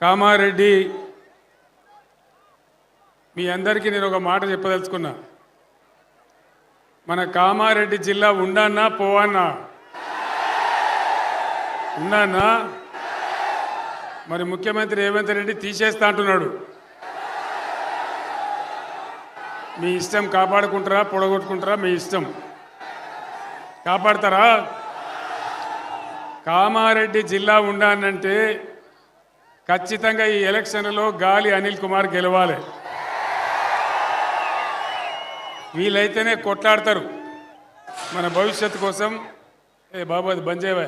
కామారెడ్డి మీ అందరికీ నేను ఒక మాట చెప్పదలుచుకున్నా. మన కామారెడ్డి జిల్లా ఉండన్నా పోవన్నా? ఉండన్నా? మరి ముఖ్యమంత్రి రేవంత్ రెడ్డి తీసేస్తా అంటున్నాడు. మీ ఇష్టం, కాపాడుకుంటారా పొడగొట్టుకుంటారా మీ ఇష్టం. కాపాడతారా? కామారెడ్డి జిల్లా ఉండాలంటే ఖచ్చితంగా ఈ ఎలక్షన్లలో గాలి అనిల్ కుమార్ గెలవాలి. వీలైతేనే కొట్లాడతారు మన భవిష్యత్తు కోసం. ఏ బాబు అది బంద్ చేయవా?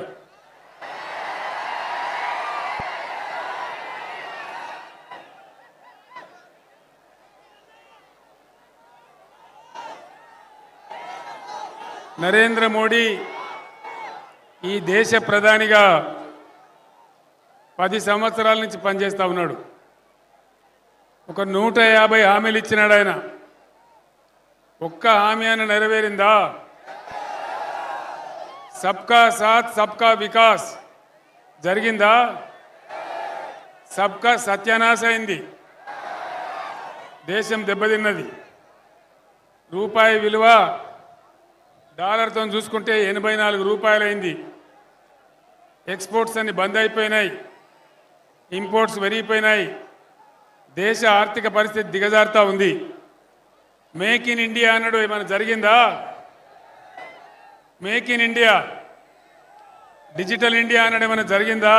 నరేంద్ర మోడీ ఈ దేశ ప్రధానిగా 10 సంవత్సరాల నుంచి పనిచేస్తూ ఉన్నాడు. ఒక 150 హామీలు ఇచ్చినాడు ఆయన. ఒక్క హామీ అయినా నెరవేరిందా? సబ్కా సాత్ సబ్కా వికాస్ జరిగిందా? సబ్కా సత్యానాశ అయింది. దేశం దెబ్బతిన్నది. రూపాయి విలువ డాలర్తో చూసుకుంటే 84 రూపాయలు అయింది. ఎక్స్పోర్ట్స్ అన్ని బంద్ అయిపోయినాయి. ఇంపోర్ట్స్ పెరిగిపోయినాయి. దేశ ఆర్థిక పరిస్థితి దిగజారుతూ ఉంది. మేక్ ఇన్ ఇండియా అన్నాడు, ఏమైనా జరిగిందా? Make in India, digital India అన్నాడు, ఏమైనా జరిగిందా?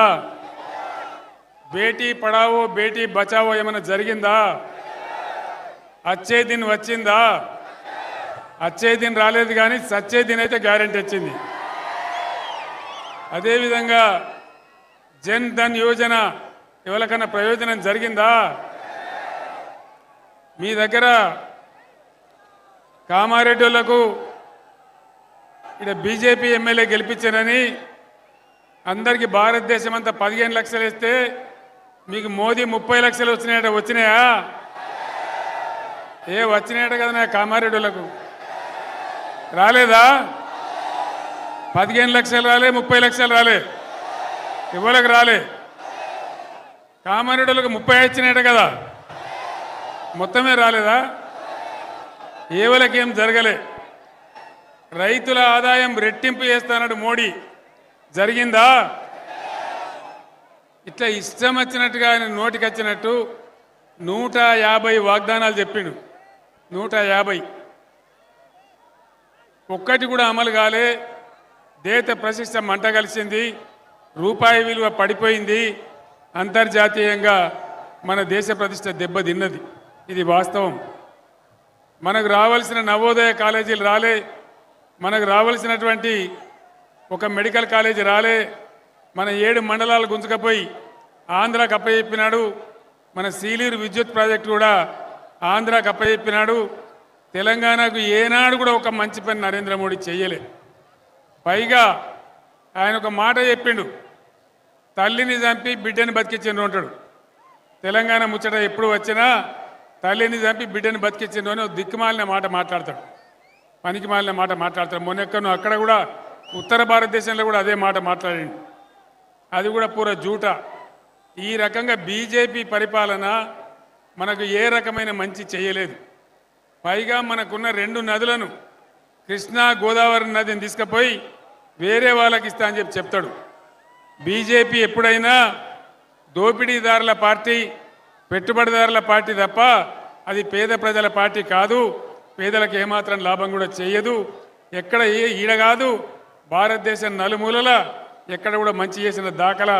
బేటీ పడావో బేటీ బచావో ఏమైనా జరిగిందా? అచ్చే దిన్ వచ్చిందా? అచ్చే దిన్ రాలేదు, కానీ సచ్చే దిన్ అయితే గ్యారెంటీ వచ్చింది. అదేవిధంగా జన్ ధన్ యోజన ఎవరికన్నా ప్రయోజనం జరిగిందా? మీ దగ్గర కామారెడ్డి వాళ్లకు ఇక్కడ బీజేపీ ఎమ్మెల్యే గెలిపించారని అందరికీ భారతదేశం అంతా 15 లక్షలు ఇస్తే మీకు మోదీ 30 లక్షలు వచ్చినాయా? వచ్చినాయట కదా నా కామారెడ్డి వాళ్లకు. రాలేదా? 15 లక్షలు రాలే, 30 లక్షలు రాలే. ఎవరికి రాలే? కామారెడ్డి వాళ్ళకి 30 ఇచ్చినాయట కదా, మొత్తమే రాలేదా? ఏవలకేం జరగలే. రైతుల ఆదాయం రెట్టింపు చేస్తానడు మోడీ, జరిగిందా? ఇట్లా ఇష్టం వచ్చినట్టుగా ఆయన నోటికి వచ్చినట్టు 150 వాగ్దానాలు చెప్పిండు. 150 ఒక్కటి కూడా అమలు కాలే. దేశ ప్రతిష్ట మంట కలిసింది. రూపాయి విలువ పడిపోయింది. అంతర్జాతీయంగా మన దేశ ప్రతిష్ట దెబ్బతిన్నది. ఇది వాస్తవం. మనకు రావాల్సిన నవోదయ కాలేజీలు రాలే. మనకు రావాల్సినటువంటి ఒక మెడికల్ కాలేజీ రాలే. మన 7 మండలాలు గుంజుకపోయి ఆంధ్రాకి అప్పచెప్పినాడు. మన సీలీరు విద్యుత్ ప్రాజెక్టు కూడా ఆంధ్రాకి అప్పచెప్పినాడు. తెలంగాణకు ఏనాడు కూడా ఒక మంచి పని నరేంద్ర మోడీ చేయలే. పైగా ఆయన ఒక మాట చెప్పిండు, తల్లిని చంపి బిడ్డని బతికించిండ్రు అంటాడు. తెలంగాణ ముచ్చట ఎప్పుడు వచ్చినా తల్లిని చంపి బిడ్డని బతికించిండ్రు అని దిక్కుమాలిన మాట మాట్లాడతాడు, పనికి మాలిన మాట మాట్లాడతాడు. మొన్నెక్కను అక్కడ కూడా ఉత్తర భారతదేశంలో కూడా అదే మాట మాట్లాడిండు. అది కూడా పూర జూట. ఈ రకంగా బీజేపీ పరిపాలన మనకు ఏ రకమైన మంచి చేయలేదు. పైగా మనకున్న 2 నదులను, కృష్ణా గోదావరి నదిని తీసుకుపోయి వేరే వాళ్ళకి ఇస్తా అని చెప్తాడు. బీజేపీ ఎప్పుడైనా దోపిడీదారుల పార్టీ, పెట్టుబడిదారుల పార్టీ తప్ప అది పేద ప్రజల పార్టీ కాదు. పేదలకు ఏమాత్రం లాభం కూడా చేయదు. ఎక్కడ ఈడ కాదు, భారతదేశం నలుమూలల ఎక్కడ కూడా మంచి చేసిన దాఖలా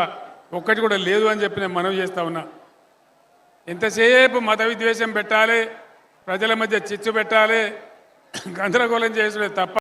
ఒక్కటి కూడా లేదు అని చెప్పి నేను మనవి చేస్తా ఉన్నా. ఎంతసేపు మత విద్వేషం పెట్టాలి, ప్రజల మధ్య చిచ్చు పెట్టాలి, గందరగోళం చేసుడే తప్ప